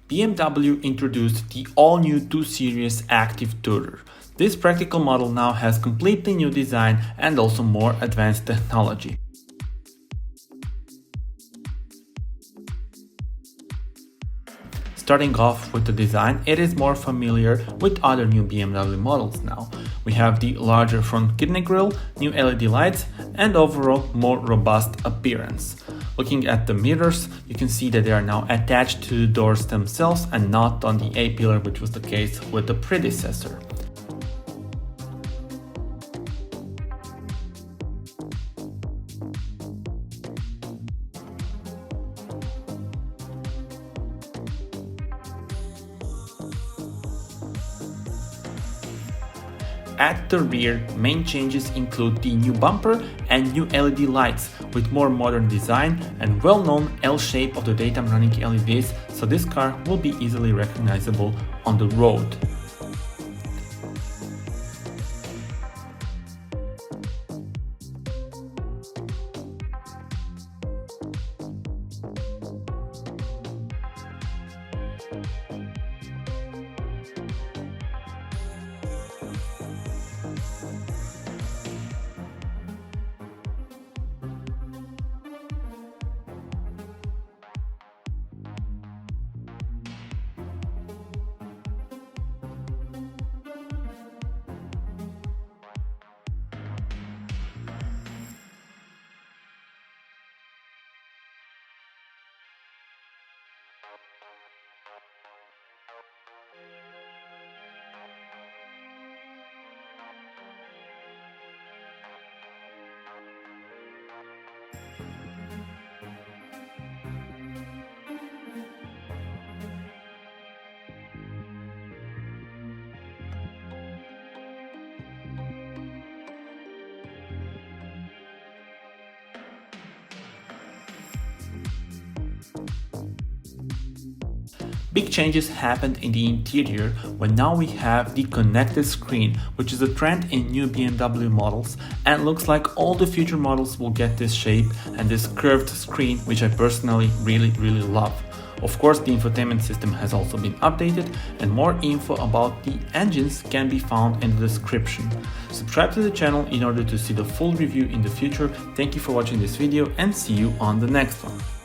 BMW introduced the all-new 2 Series Active Tourer. This practical model now has completely new design and also more advanced technology. Starting off with the design, it is more familiar with other new BMW models now. We have the larger front kidney grille, new LED lights, and overall more robust appearance. Looking at the mirrors, you can see that they are now attached to the doors themselves and not on the A-pillar, which was the case with the predecessor. At the rear, main changes include the new bumper and new LED lights with more modern design and well-known L shape of the daytime running LEDs, so this car will be easily recognizable on the road. Big changes happened in the interior when now we have the connected screen, which is a trend in new BMW models, and looks like all the future models will get this shape and this curved screen, which I personally really love. Of course, the infotainment system has also been updated and more info about the engines can be found in the description. Subscribe to the channel in order to see the full review in the future. Thank you for watching this video and see you on the next one.